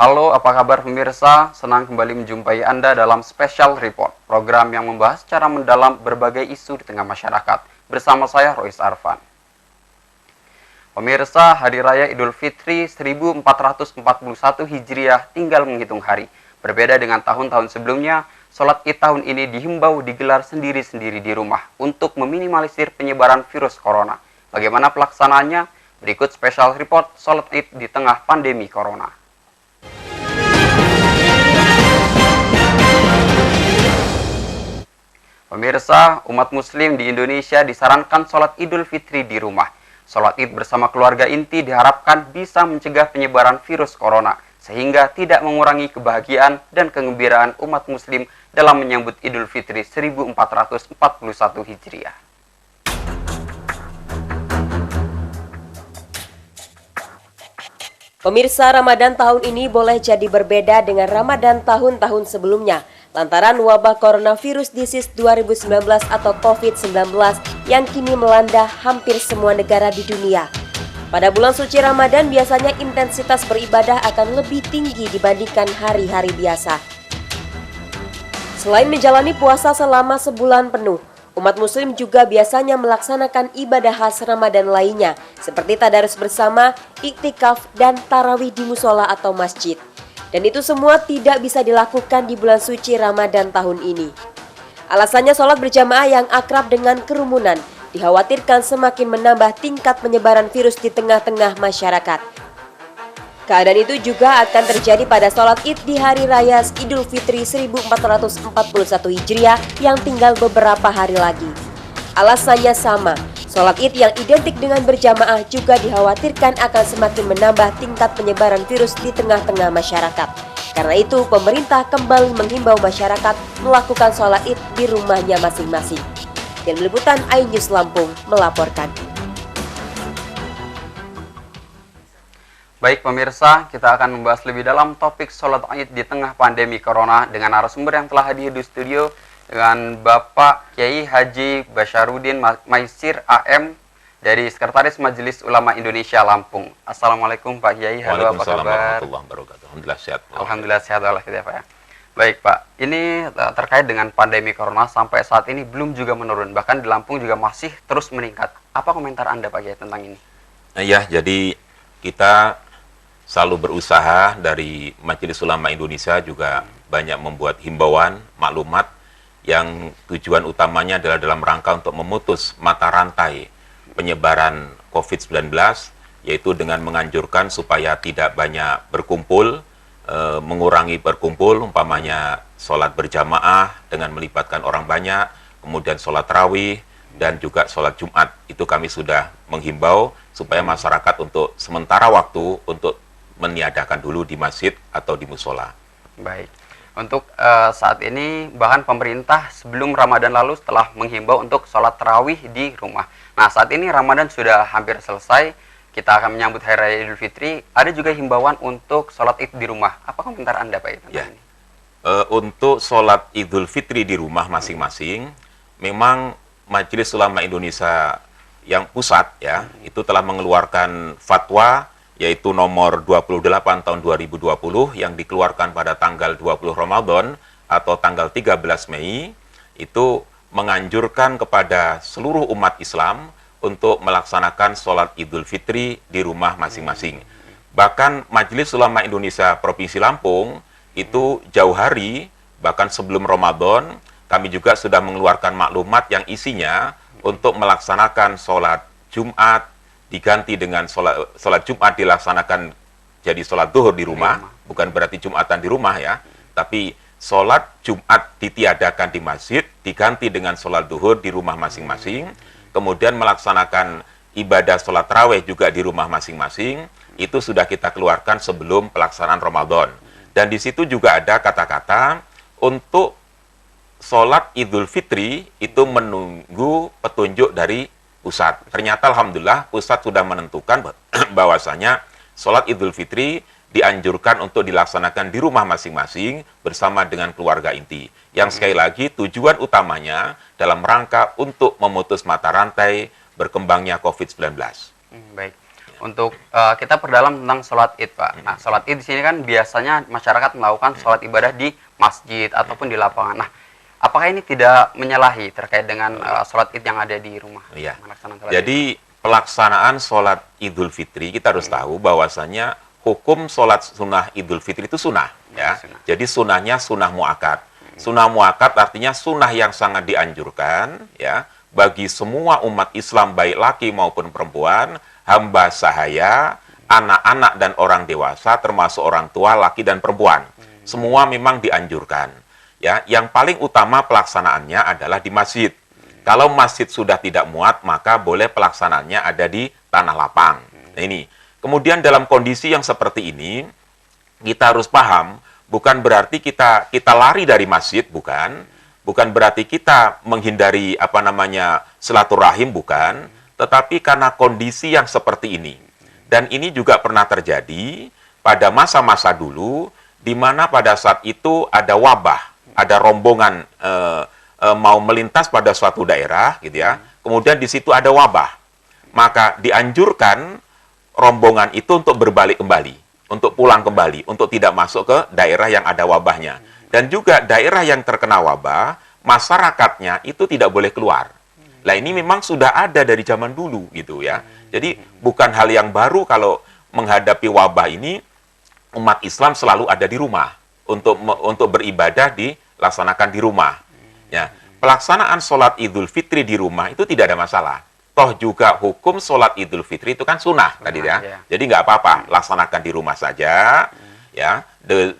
Halo, apa kabar pemirsa? Senang kembali menjumpai Anda dalam Special Report, program yang membahas secara mendalam berbagai isu di tengah masyarakat. Bersama saya, Rois Arfan. Pemirsa, Hari Raya Idul Fitri 1441 Hijriah tinggal menghitung hari. Berbeda dengan tahun-tahun sebelumnya, sholat Id tahun ini dihimbau digelar sendiri-sendiri di rumah untuk meminimalisir penyebaran virus corona. Bagaimana pelaksanaannya? Berikut Special Report sholat Id di tengah pandemi corona. Pemirsa, umat muslim di Indonesia disarankan sholat Idul Fitri di rumah. Sholat Id bersama keluarga inti diharapkan bisa mencegah penyebaran virus corona, sehingga tidak mengurangi kebahagiaan dan kegembiraan umat muslim dalam menyambut Idul Fitri 1441 Hijriah. Pemirsa, Ramadan tahun ini boleh jadi berbeda dengan Ramadan tahun-tahun sebelumnya, lantaran wabah coronavirus disease 2019 atau COVID-19 yang kini melanda hampir semua negara di dunia. Pada bulan suci Ramadan biasanya intensitas beribadah akan lebih tinggi dibandingkan hari-hari biasa. Selain menjalani puasa selama sebulan penuh, umat muslim juga biasanya melaksanakan ibadah khas Ramadan lainnya, seperti tadarus bersama, iktikaf, dan tarawih di musola atau masjid. Dan itu semua tidak bisa dilakukan di bulan suci Ramadan tahun ini. Alasannya sholat berjamaah yang akrab dengan kerumunan dikhawatirkan semakin menambah tingkat penyebaran virus di tengah-tengah masyarakat. Keadaan itu juga akan terjadi pada sholat Id di Hari Raya Idul Fitri 1441 Hijriah yang tinggal beberapa hari lagi. Alasannya sama, sholat Id yang identik dengan berjamaah juga dikhawatirkan akan semakin menambah tingkat penyebaran virus di tengah-tengah masyarakat. Karena itu, pemerintah kembali menghimbau masyarakat melakukan sholat Id di rumahnya masing-masing. Tim Liputan iNews Lampung melaporkan. Baik pemirsa, kita akan membahas lebih dalam topik sholat Id di tengah pandemi corona dengan narasumber yang telah hadir di studio dengan Bapak Kiai Haji Basyarudin Maisir AM dari Sekretaris Majelis Ulama Indonesia Lampung. Assalamualaikum Pak Kiai, halo apa kabar? Warahmatullahi wabarakatuh. Alhamdulillah sehat. Alhamdulillah sehat ya Pak ya. Baik Pak, ini terkait dengan pandemi corona sampai saat ini belum juga menurun, bahkan di Lampung juga masih terus meningkat. Apa komentar Anda Pak Kiai tentang ini? Ya, jadi kita selalu berusaha dari Majelis Ulama Indonesia juga banyak membuat himbauan, maklumat yang tujuan utamanya adalah dalam rangka untuk memutus mata rantai penyebaran COVID-19, yaitu dengan menganjurkan supaya tidak banyak berkumpul, mengurangi berkumpul, umpamanya sholat berjamaah dengan melibatkan orang banyak, kemudian sholat tarawih, dan juga sholat Jumat. Itu kami sudah menghimbau supaya masyarakat untuk sementara waktu untuk meniadakan dulu di masjid atau di musola. Baik. Untuk saat ini bahkan pemerintah sebelum Ramadan lalu setelah menghimbau untuk sholat tarawih di rumah. Nah saat ini Ramadan sudah hampir selesai, kita akan menyambut Hari Raya Idul Fitri. Ada juga himbauan untuk sholat Id di rumah. Apa komentar Anda Pak tentang ini? Untuk sholat Idul Fitri di rumah masing-masing, memang Majelis Ulama Indonesia yang pusat ya itu telah mengeluarkan fatwa yaitu nomor 28 tahun 2020 yang dikeluarkan pada tanggal 20 Ramadan atau tanggal 13 Mei, itu menganjurkan kepada seluruh umat Islam untuk melaksanakan sholat Idul Fitri di rumah masing-masing. Bahkan Majelis Ulama Indonesia Provinsi Lampung itu jauh hari, bahkan sebelum Ramadan, kami juga sudah mengeluarkan maklumat yang isinya untuk melaksanakan sholat Jumat diganti dengan sholat Jumat dilaksanakan jadi sholat duhur di rumah, bukan berarti Jumatan di rumah ya, tapi sholat Jumat ditiadakan di masjid, diganti dengan sholat duhur di rumah masing-masing, kemudian melaksanakan ibadah sholat tarawih juga di rumah masing-masing, itu sudah kita keluarkan sebelum pelaksanaan Ramadan. Dan di situ juga ada kata-kata untuk sholat Idul Fitri itu menunggu petunjuk dari pusat. Ternyata Alhamdulillah pusat sudah menentukan bahwasanya sholat Idul Fitri dianjurkan untuk dilaksanakan di rumah masing-masing bersama dengan keluarga inti. Yang sekali lagi tujuan utamanya dalam rangka untuk memutus mata rantai berkembangnya COVID-19. Baik. untuk kita perdalam tentang sholat id, Pak. Nah, sholat id di sini kan biasanya masyarakat melakukan sholat ibadah di masjid ataupun di lapangan. Nah, apakah ini tidak menyalahi terkait dengan sholat id yang ada di rumah? Iya. Melaksanakan sholat Jadi pelaksanaan sholat Idul Fitri kita harus tahu bahwasanya hukum sholat sunnah Idul Fitri itu sunnah, ya. Sunnah. Jadi sunnahnya sunnah muakkad. Sunnah muakkad artinya sunnah yang sangat dianjurkan, ya, bagi semua umat Islam baik laki maupun perempuan, hamba sahaya, anak-anak dan orang dewasa, termasuk orang tua laki dan perempuan. Semua memang dianjurkan. Ya, yang paling utama pelaksanaannya adalah di masjid. Kalau masjid sudah tidak muat, maka boleh pelaksanaannya ada di tanah lapang. Nah, ini. Kemudian dalam kondisi yang seperti ini, kita harus paham, bukan berarti kita lari dari masjid, bukan berarti kita menghindari silaturahim, bukan, tetapi karena kondisi yang seperti ini. Dan ini juga pernah terjadi pada masa-masa dulu, di mana pada saat itu ada wabah, ada rombongan mau melintas pada suatu daerah, gitu ya. Kemudian di situ ada wabah, maka dianjurkan rombongan itu untuk berbalik kembali, untuk pulang kembali, untuk tidak masuk ke daerah yang ada wabahnya. Dan juga daerah yang terkena wabah, masyarakatnya itu tidak boleh keluar. Nah, ini memang sudah ada dari zaman dulu, gitu ya. Jadi bukan hal yang baru kalau menghadapi wabah ini, umat Islam selalu ada di rumah untuk beribadah dilaksanakan di rumah. Ya, pelaksanaan sholat Idul Fitri di rumah itu tidak ada masalah. Toh juga hukum sholat Idul Fitri itu kan sunnah tadi ya. Jadi nggak apa-apa, laksanakan di rumah saja, ya,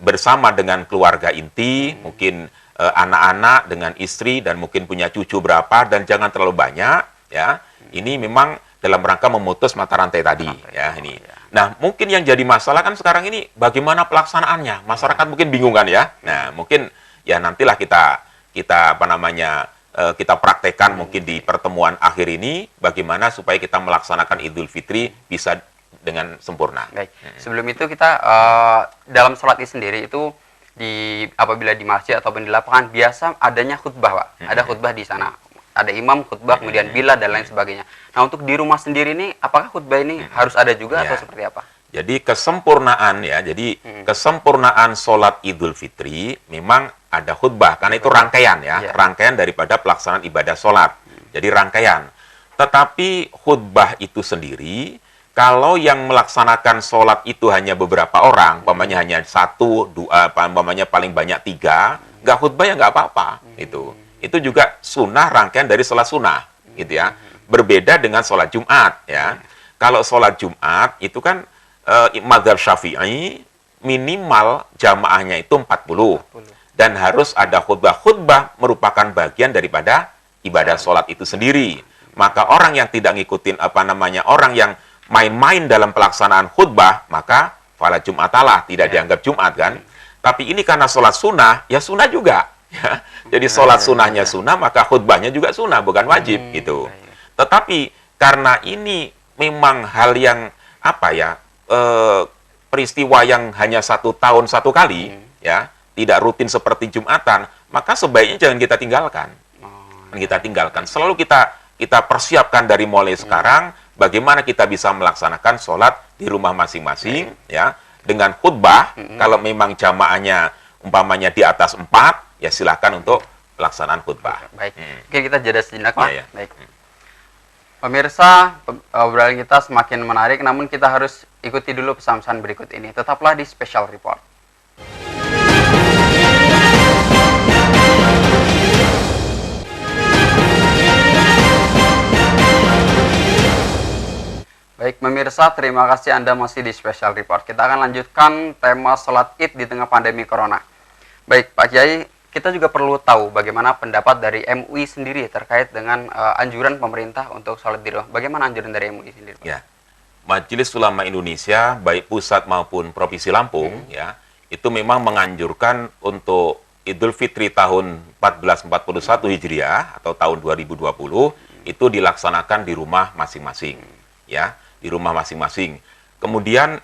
bersama dengan keluarga inti, mungkin anak-anak dengan istri dan mungkin punya cucu berapa dan jangan terlalu banyak, ya. Ini memang dalam rangka memutus mata rantai tadi, ya ini. Nah, mungkin yang jadi masalah kan sekarang ini bagaimana pelaksanaannya? Masyarakat mungkin bingung kan ya. Nah, mungkin ya nantilah kita kita praktekkan mungkin di pertemuan akhir ini bagaimana supaya kita melaksanakan Idul Fitri bisa dengan sempurna. Baik. Sebelum itu kita dalam sholat id sendiri itu apabila di masjid ataupun di lapangan biasa adanya khutbah, Pak. Ada khutbah di sana. Ada imam khutbah, kemudian bila dan lain sebagainya. Nah, untuk di rumah sendiri ini apakah khutbah ini harus ada juga atau seperti apa? Jadi kesempurnaan ya. Jadi kesempurnaan sholat Idul Fitri memang ada khutbah, karena itu rangkaian ya, rangkaian daripada pelaksanaan ibadah sholat. Jadi rangkaian. Tetapi khutbah itu sendiri, kalau yang melaksanakan sholat itu hanya beberapa orang, umpamanya hanya 1, 2, umpamanya paling banyak 3, nggak khutbah ya nggak apa-apa. Itu juga sunnah, rangkaian dari sholat sunnah, gitu ya. Berbeda dengan sholat Jumat ya. Kalau sholat Jumat itu kan mazhab Syafi'i minimal jamaahnya itu 40. Dan harus ada khutbah. Khutbah merupakan bagian daripada ibadah sholat itu sendiri. Maka orang yang tidak ngikutin orang yang main-main dalam pelaksanaan khutbah, maka fala Jum'atalah, tidak dianggap Jumat kan. Tapi ini karena sholat sunnah, ya sunnah juga. Ya. Jadi sholat sunnahnya sunnah, maka khutbahnya juga sunnah, bukan wajib gitu. Tetapi karena ini memang hal yang peristiwa yang hanya 1 tahun 1 kali, ya, tidak rutin seperti Jumatan, maka sebaiknya jangan kita tinggalkan. Kita tinggalkan. Selalu kita persiapkan dari mulai sekarang bagaimana kita bisa melaksanakan sholat di rumah masing-masing, ya, dengan khutbah. Kalau memang jamaahnya umpamanya di atas 4, ya silakan untuk pelaksanaan khutbah. Baik. Oke, kita jeda sejenak, Pak. Ya. Baik. Pemirsa, obrolan kita semakin menarik, namun kita harus ikuti dulu pesan-pesan berikut ini. Tetaplah di Special Report. Baik, pemirsa, terima kasih Anda masih di Special Report. Kita akan lanjutkan tema sholat id di tengah pandemi corona. Baik, Pak Kiai, kita juga perlu tahu bagaimana pendapat dari MUI sendiri terkait dengan anjuran pemerintah untuk sholat di rumah. Bagaimana anjuran dari MUI sendiri, Pak? Ya, Majelis Ulama Indonesia, baik pusat maupun Provinsi Lampung, ya, itu memang menganjurkan untuk Idul Fitri tahun 1441 Hijriah atau tahun 2020 itu dilaksanakan di rumah masing-masing, ya, di rumah masing-masing. Kemudian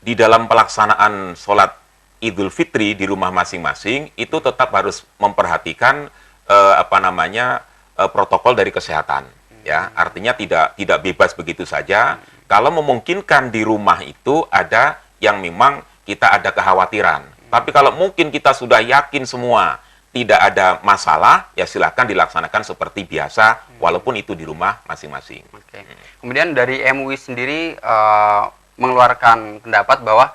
di dalam pelaksanaan sholat Idul Fitri di rumah masing-masing itu tetap harus memperhatikan protokol dari kesehatan, ya, artinya tidak bebas begitu saja. Kalau memungkinkan di rumah itu ada yang memang kita ada kekhawatiran. Tapi kalau mungkin kita sudah yakin semua tidak ada masalah, ya silakan dilaksanakan seperti biasa, walaupun itu di rumah masing-masing. Oke. Kemudian dari MUI sendiri mengeluarkan pendapat bahwa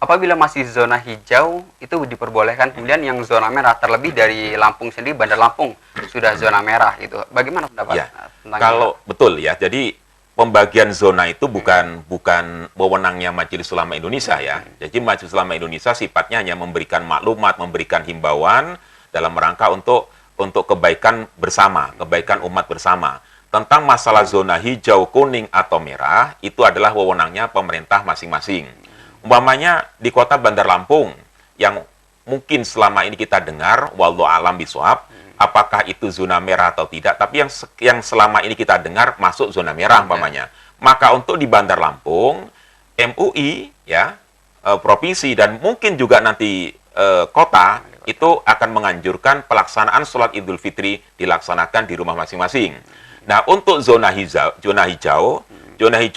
apabila masih zona hijau itu diperbolehkan, kemudian yang zona merah, terlebih dari Lampung sendiri, Bandar Lampung sudah zona merah gitu. Bagaimana pendapat Ya, tentang kalau betul ya, jadi pembagian zona itu bukan wewenangnya Majelis Ulama Indonesia ya. Jadi Majelis Ulama Indonesia sifatnya hanya memberikan maklumat, memberikan himbauan dalam rangka untuk kebaikan bersama, kebaikan umat bersama. Tentang masalah zona hijau, kuning atau merah itu adalah wewenangnya pemerintah masing-masing. Umpamanya di kota Bandar Lampung yang mungkin selama ini kita dengar wallahu alam bisawab, apakah itu zona merah atau tidak, tapi yang selama ini kita dengar masuk zona merah umpamanya. Maka untuk di Bandar Lampung, MUI ya, provinsi dan mungkin juga nanti kota itu akan menganjurkan pelaksanaan sholat Idul Fitri dilaksanakan di rumah masing-masing. Nah, untuk zona hijau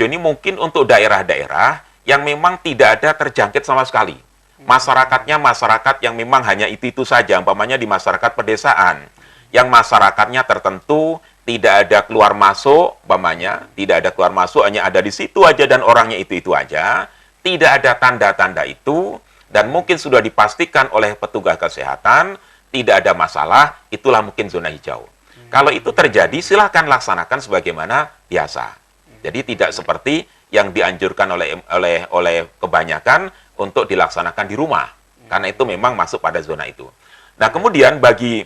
ini mungkin untuk daerah-daerah yang memang tidak ada terjangkit sama sekali. Masyarakatnya masyarakat yang memang hanya itu saja, umpamanya di masyarakat pedesaan, yang masyarakatnya tertentu, tidak ada keluar masuk, umpamanya, tidak ada keluar masuk, hanya ada di situ aja dan orangnya itu aja, tidak ada tanda-tanda itu, dan mungkin sudah dipastikan oleh petugas kesehatan, tidak ada masalah, itulah mungkin zona hijau. Kalau itu terjadi, silahkan laksanakan sebagaimana biasa. Jadi tidak seperti yang dianjurkan oleh kebanyakan untuk dilaksanakan di rumah. Karena itu memang masuk pada zona itu. Nah, kemudian bagi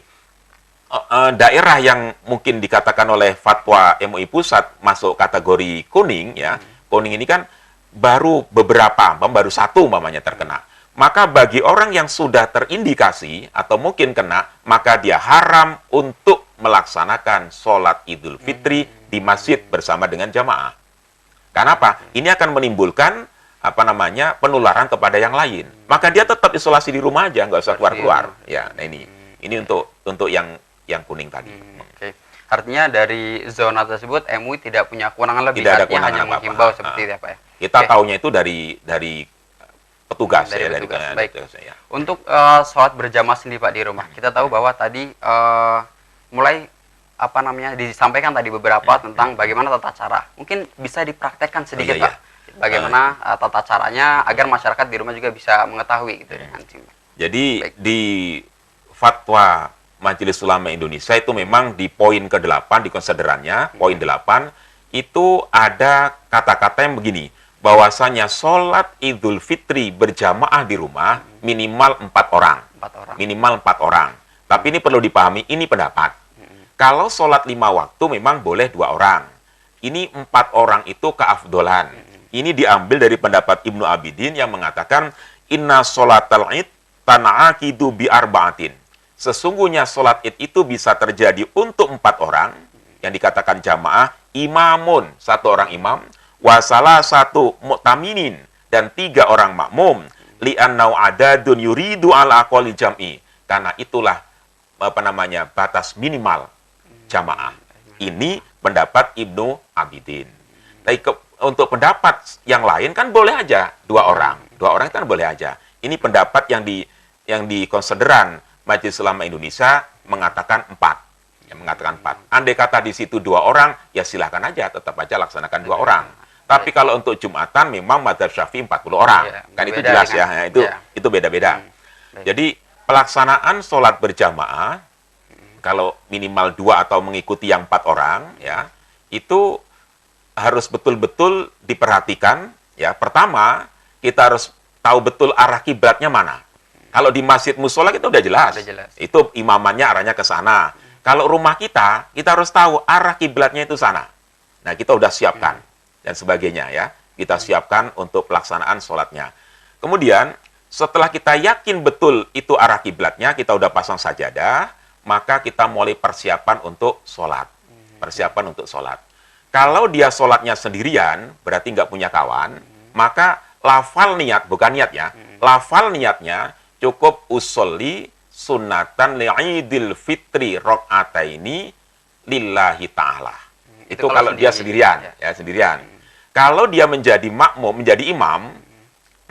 daerah yang mungkin dikatakan oleh fatwa MUI Pusat masuk kategori kuning, ya, kuning ini kan baru baru satu umpamanya terkena. Maka bagi orang yang sudah terindikasi atau mungkin kena, maka dia haram untuk melaksanakan sholat Idul Fitri di masjid bersama dengan jamaah. Kenapa? Ini akan menimbulkan penularan kepada yang lain. Maka dia tetap isolasi di rumah aja, nggak usah keluar-keluar. Ya, nah ini untuk yang kuning tadi. Oke. Artinya dari zona tersebut MUI tidak punya kewenangan lebih, Tidak ada artinya kewenangan hanya apa-apa. menghimbau seperti itu ya Pak ya. Kita taunya itu dari petugas Dari ya, petugas. dari Baik. petugas, ya. Untuk sholat berjamaah sendiri Pak di rumah, kita tahu bahwa tadi mulai disampaikan tadi beberapa tentang bagaimana tata cara. Mungkin bisa dipraktekkan sedikit iya, Pak. Bagaimana tata caranya agar masyarakat di rumah juga bisa mengetahui gitu ya. Jadi Baik. di fatwa Majelis Ulama Indonesia itu memang di poin ke-8 di konsiderannya, poin 8 itu ada kata-kata yang begini, bahwasanya sholat Idul Fitri berjamaah di rumah minimal 4 orang. 4 orang. Minimal 4 orang. Tapi ini perlu dipahami, ini pendapat. Kalau sholat 5 waktu memang boleh 2 orang. Ini 4 orang itu keafdolan. Ini diambil dari pendapat Ibnu Abidin yang mengatakan inna sholatal id tana'akidu bi arba'atin. Sesungguhnya sholat id itu bisa terjadi untuk 4 orang yang dikatakan jamaah, imamun, 1 orang imam, wasalah 1 mu'taminin, dan 3 orang makmum, li'annau adadun yuridu ala aqwali jam'i. Karena itulah batas minimal jamaah. Ini pendapat Ibnu Abidin. Tapi untuk pendapat yang lain kan boleh aja 2 orang. 2 orang kan boleh aja. Ini pendapat yang di konsideran Majelis Ulama Indonesia mengatakan 4. Yang mengatakan 4. Andai kata di situ 2 orang, ya silahkan aja, tetap aja laksanakan 2 orang. Tapi kalau untuk Jumatan memang Madzhab Syafi'i 40 orang. Ya, kan itu jelas ya. Itu beda-beda. Jadi pelaksanaan sholat berjamaah kalau minimal 2 atau mengikuti yang 4 orang, ya, itu harus betul-betul diperhatikan. Ya, pertama kita harus tahu betul arah kiblatnya mana. Kalau di masjid musola kita udah jelas. Itu imamannya arahnya ke sana. Kalau rumah kita harus tahu arah kiblatnya itu sana. Nah, kita udah siapkan dan sebagainya ya. Kita siapkan untuk pelaksanaan sholatnya. Kemudian setelah kita yakin betul itu arah kiblatnya, kita udah pasang sajadah, maka kita mulai persiapan untuk sholat. Persiapan untuk sholat. Kalau dia sholatnya sendirian, berarti nggak punya kawan, maka lafal niat, bukan niat ya, lafal niatnya cukup usolli sunnatan li'idil fitri rok'ataini lillahi ta'ala. Itu kalau dia sendirian, ya sendirian. Kalau dia menjadi makmum, menjadi imam,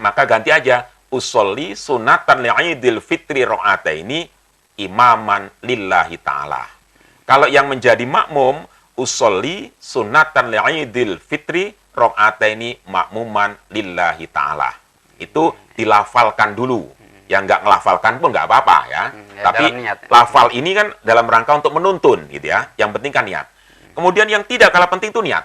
maka ganti aja usolli sunatan li'idil fitri ra'ataini imaman lillahi ta'ala. Kalau yang menjadi makmum, usolli sunatan li'idil fitri ra'ataini makmuman lillahi ta'ala. Itu dilafalkan dulu. Yang nggak ngelafalkan pun nggak apa-apa ya. Tapi lafal ini kan dalam rangka untuk menuntun gitu ya. Yang penting kan niat. Kemudian yang tidak kalah penting itu niat.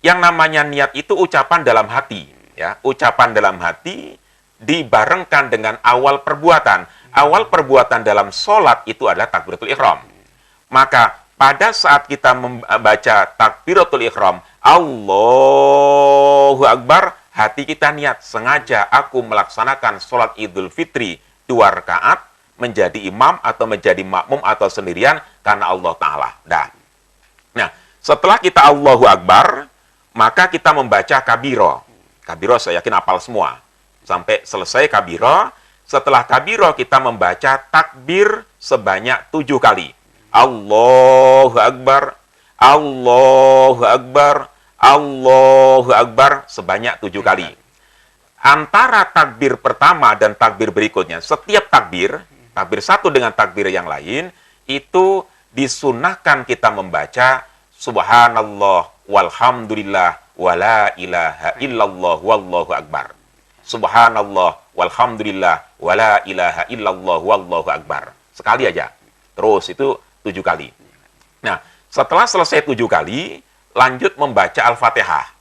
Yang namanya niat itu ucapan dalam hati ya. Ucapan dalam hati dibarengkan dengan awal perbuatan. Awal perbuatan dalam sholat itu adalah takbiratul ihram. Maka pada saat kita membaca takbiratul ihram, Allahu Akbar, hati kita niat, sengaja aku melaksanakan sholat Idul Fitri 2 rakaat, menjadi imam atau menjadi makmum atau sendirian karena Allah Ta'ala. Nah, setelah kita Allahu Akbar, maka kita membaca kabiro. Kabiro saya yakin hafal semua. Sampai selesai kabiro, setelah kabiro kita membaca takbir sebanyak 7 kali. Allahu Akbar, Allahu Akbar, Allahu Akbar sebanyak 7 kali. Antara takbir pertama dan takbir berikutnya, setiap takbir, takbir satu dengan takbir yang lain, itu disunahkan kita membaca Subhanallah walhamdulillah wala ilaha illallah wallahu akbar. Subhanallah walhamdulillah wala ilaha illallah wallahu akbar. Sekali aja. Terus itu 7 kali. Nah, setelah selesai 7 kali, lanjut membaca Al-Fatihah.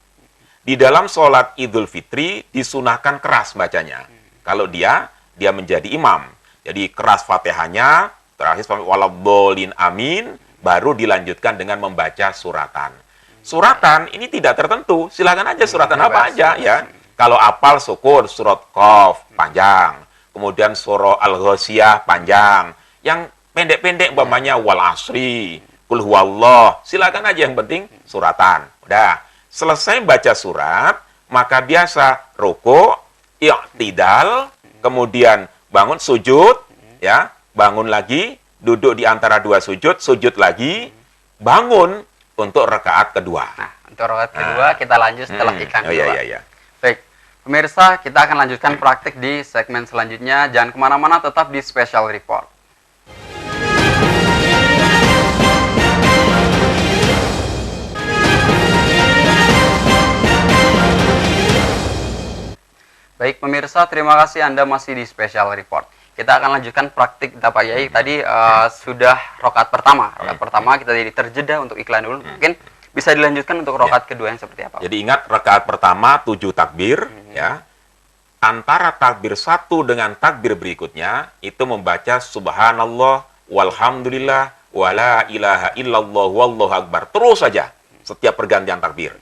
Di dalam sholat Idul Fitri disunahkan keras bacanya. Kalau dia menjadi imam. Jadi keras Fatihahnya, terakhir waladhdallin amin, baru dilanjutkan dengan membaca suratan. Suratan ini tidak tertentu, silakan aja suratan apa aja ya. Kalau apal syukur surat Qaf panjang, kemudian surah Al-Ghasyiyah panjang. Yang pendek-pendek umpamanya wal asri, qul huwallah, silakan aja yang penting suratan. Udah, selesai baca surat, maka biasa ruku, i'tidal, kemudian bangun sujud, ya, bangun lagi, duduk di antara 2 sujud, sujud lagi, bangun untuk rakaat kedua. Nah, untuk rakaat kedua kita lanjut setelah iklan dulu. Iya. Baik, pemirsa, kita akan lanjutkan praktik di segmen selanjutnya. Jangan kemana-mana, tetap di Special Report. Baik pemirsa, terima kasih Anda masih di Special Report. Kita akan lanjutkan praktik kita Pak Yai. Tadi sudah rakaat pertama. Rakaat pertama kita jadi terjeda untuk iklan dulu. Mungkin bisa dilanjutkan untuk rakaat kedua yang seperti apa? Jadi ingat rakaat pertama 7 takbir ya. Antara takbir satu dengan takbir berikutnya itu membaca subhanallah walhamdulillah wala ilaha illallah wallahu akbar. Terus saja setiap pergantian takbir.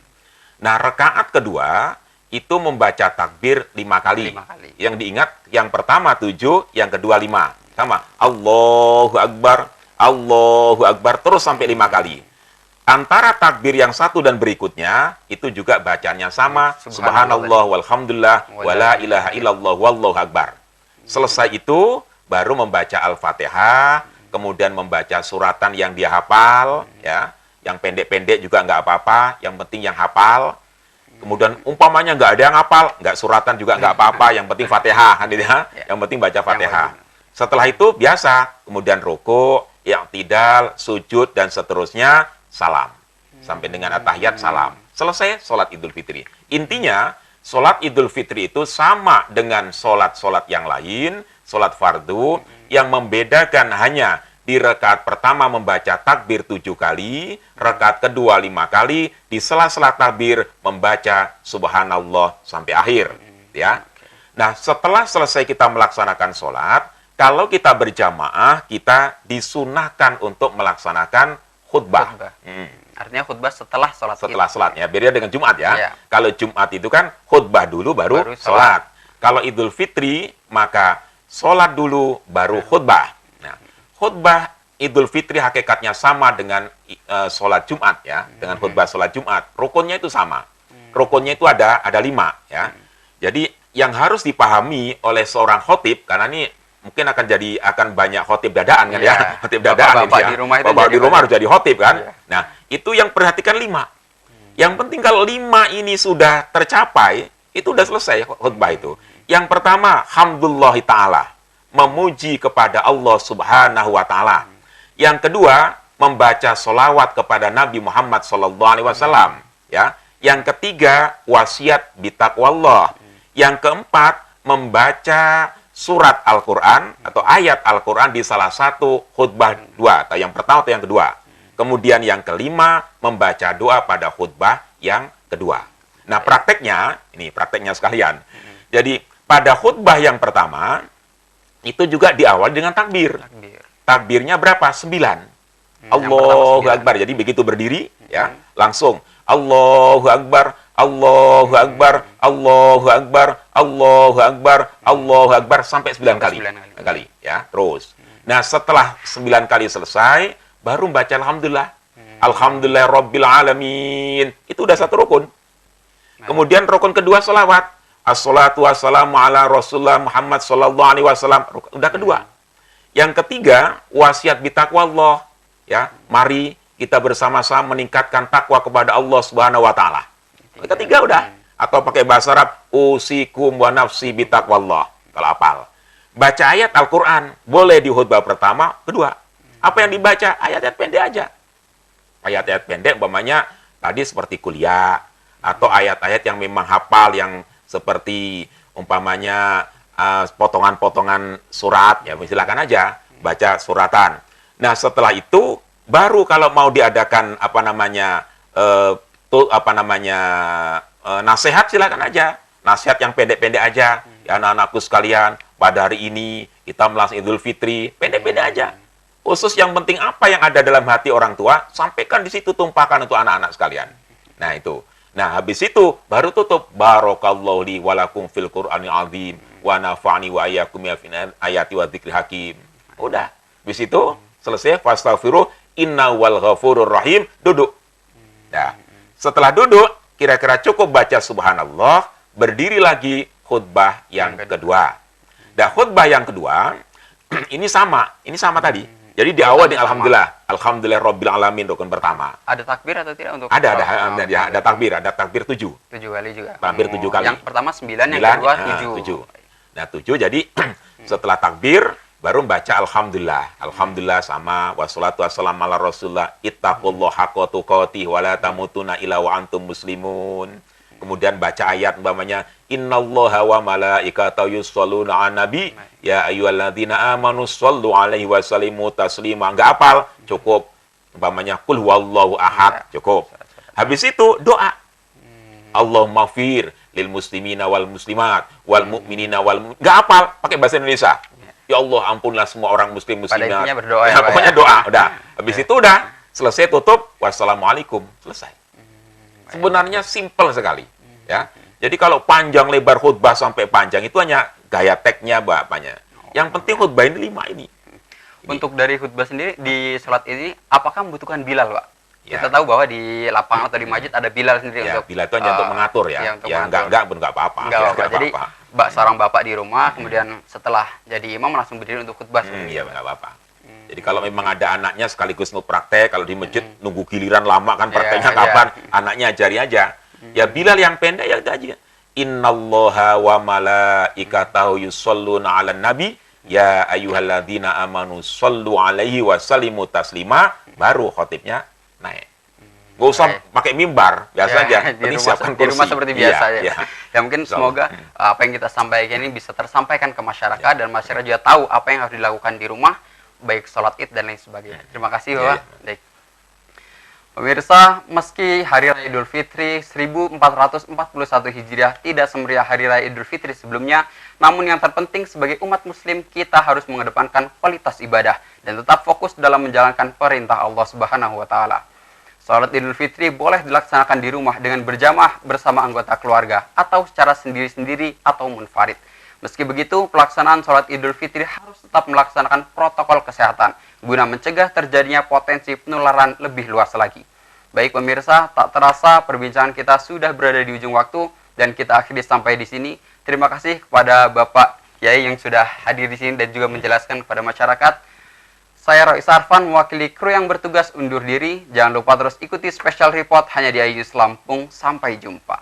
Nah, rakaat kedua itu membaca takbir 5 kali. 5 kali. Yang diingat, yang pertama 7, yang kedua 5. Sama. Allahu Akbar, terus sampai 5 kali. Antara takbir yang satu dan berikutnya, itu juga bacaannya sama. Subhanallah, walhamdulillah, wala ilaha illallah, wallahu akbar. Selesai itu, baru membaca Al-Fatihah, kemudian membaca suratan yang dia hafal, ya. Yang pendek-pendek juga nggak apa-apa, yang penting yang hafal. Kemudian umpamanya nggak ada yang hafal, nggak suratan juga nggak apa-apa, yang penting Fatihah, kan ya? Yang penting baca Fatihah. Setelah itu biasa, kemudian ruku, i'tidal, sujud dan seterusnya, salam. Sampai dengan at-tahiyat salam. Selesai sholat Idul Fitri. Intinya, sholat Idul Fitri itu sama dengan sholat-sholat yang lain, sholat fardu, yang membedakan hanya di rakaat pertama membaca takbir 7 kali, rakaat kedua 5 kali, di sela-sela takbir membaca subhanallah sampai akhir. Ya. Nah, setelah selesai kita melaksanakan sholat, kalau kita berjamaah, kita disunahkan untuk melaksanakan khutbah. Artinya khutbah setelah sholat. Setelah sholat, ya. Beda dengan Jumat ya. Iya. Kalau Jumat itu kan khutbah dulu baru sholat. Kalau Idul Fitri, maka sholat dulu baru khutbah. Khutbah Idul Fitri hakikatnya sama dengan sholat Jumat ya, dengan khutbah sholat Jumat. Rukunnya itu sama. Rukunnya itu ada 5 ya. Jadi yang harus dipahami oleh seorang khotib, karena ini mungkin akan banyak khotib dadaan kan ya. Khotib dadaan bapak ini ya. di rumah itu Bapak di rumah harus jadi khotib kan. Iya. Nah, itu yang perhatikan 5. Yang penting kalau 5 ini sudah tercapai, itu udah selesai khutbah itu. Yang pertama, hamdulillahi ta'ala, memuji kepada Allah subhanahu wa ta'ala. Yang kedua, membaca solawat kepada Nabi Muhammad SAW. Ya. Yang ketiga, wasiat bitaqwallah. Yang keempat, membaca surat Al-Quran atau ayat Al-Quran di salah satu khutbah 2, atau yang pertama atau yang kedua. Kemudian yang kelima, membaca doa pada khutbah yang kedua. Nah, prakteknya, ini prakteknya sekalian. Jadi, pada khutbah yang pertama, itu juga diawali dengan takbir. Takbirnya berapa? 9. Allahu Akbar. Jadi, begitu berdiri, ya, langsung Allahu Akbar, Allahu Akbar, Allahu Akbar, Allahu Akbar, Allahu Akbar sampai 9 kali. Ya, terus. Nah, setelah 9 kali selesai, baru baca alhamdulillah. Alhamdulillah rabbil alamin. Itu udah satu rukun. Kemudian rukun kedua selawat. Assalatu wassalamu ala Rasulullah Muhammad sallallahu alaihi wasallam. Udah kedua. Yang ketiga, wasiat bitaqwallah. Ya, mari kita bersama-sama meningkatkan takwa kepada Allah Subhanahu wa taala. Ketiga udah. Atau pakai bahasa Arab, usikum wa nafsi bitaqwallah. Kalau hafal. Baca ayat Al-Qur'an boleh di khutbah pertama, kedua. Apa yang dibaca? Ayat-ayat pendek aja. Ayat-ayat pendek umpamanya tadi seperti kuliah atau ayat-ayat yang memang hafal yang seperti umpamanya potongan-potongan surat, ya silakan aja baca suratan. Nah, setelah itu baru kalau mau diadakan nasihat, silakan aja. Nasihat yang pendek-pendek aja. Ya, anak-anakku sekalian, pada hari ini kita melaksanakan Idul Fitri, pendek-pendek aja. Khusus yang penting apa yang ada dalam hati orang tua, sampaikan di situ, tumpahkan untuk anak-anak sekalian. Nah, itu. Nah, habis itu baru tutup. Barakallahu li walakum fil Qur'anil azim wa nafa'ani wa iyyakum ayati wa dzikril hakim. Udah. Habis itu selesai, fastaghfiru inna wal ghafurur rahim, duduk. Nah, setelah duduk, kira-kira cukup baca subhanallah, berdiri lagi khutbah yang kedua. Dan khutbah yang kedua, ini sama tadi. Jadi di awal dengan alhamdulillah rabbil alamin, rukun pertama. Ada takbir atau tidak untuk? Ada takbir 7. 7 kali juga. Takbir 7 kali. Yang pertama 9, yang kedua 7. Nah, 7 jadi setelah takbir baru baca alhamdulillah. Alhamdulillah sama wassalatu wassalamu ala Rasulillah ittaqullaha haqqa tuqatih wa la tamutunna illa wa antum muslimun. Kemudian baca ayat umpamanya innallaha wa malaikatahu yusholluna 'alan nabi ya ayyuhalladzina amanu shollu 'alaihi wa sallimu taslima. Enggak hafal, cukup umpamanya qul huwallahu ahad, cukup. Habis itu doa. Allahumma fir lil muslimina wal muslimat wal mu'minina wal enggak hafal, pakai bahasa Indonesia. Ya Allah, ampunlah semua orang muslim muslimat. Pada intinya berdoa ya, pokoknya doa, udah. Habis itu udah selesai, tutup, wassalamualaikum, selesai. Sebenarnya simpel sekali, ya. Jadi kalau panjang lebar khutbah sampai panjang itu hanya gaya teksnya bapaknya. Yang penting khutbah ini 5 ini. Untuk dari khutbah sendiri di salat ini apakah membutuhkan Bilal, Pak? Ya. Kita tahu bahwa di lapangan atau di masjid ada Bilal sendiri Ya, untuk Bilal itu hanya untuk mengatur ya. Ya enggak apa-apa. Enggak apa-apa. Jadi seorang bapak di rumah kemudian setelah jadi imam langsung berdiri untuk khutbah. Iya, enggak apa-apa. Jadi kalau memang ada anaknya sekaligus mau praktek, kalau di masjid nunggu giliran lama kan prakteknya kapan, anaknya ajari aja. Ya Bilal yang pendek ya aja. Innallaha wa malaikatahu yusholluna 'alan nabi ya ayyuhalladzina amanu shollu 'alaihi wa sallimu taslima, baru khotibnya naik. Nggak usah pakai mimbar, biasa aja. Di rumah seperti biasa ya. Ya mungkin semoga apa yang kita sampaikan ini bisa tersampaikan ke masyarakat dan masyarakat juga tahu apa yang harus dilakukan di rumah, baik sholat id dan lain sebagainya. Terima kasih Bapak. Baik. Pemirsa, meski Hari Raya Idul Fitri 1441 Hijriah tidak semeriah Hari Raya Idul Fitri sebelumnya, namun yang terpenting sebagai umat muslim kita harus mengedepankan kualitas ibadah dan tetap fokus dalam menjalankan perintah Allah Subhanahu wa taala. Salat Idul Fitri boleh dilaksanakan di rumah dengan berjamaah bersama anggota keluarga atau secara sendiri-sendiri atau munfarid. Meski begitu, pelaksanaan sholat Idul Fitri harus tetap melaksanakan protokol kesehatan guna mencegah terjadinya potensi penularan lebih luas lagi. Baik pemirsa, tak terasa perbincangan kita sudah berada di ujung waktu dan kita akhiri sampai di sini. Terima kasih kepada Bapak Kiai yang sudah hadir di sini dan juga menjelaskan kepada masyarakat. Saya Rois Arfan mewakili kru yang bertugas undur diri. Jangan lupa terus ikuti special report hanya di iNews Lampung. Sampai jumpa.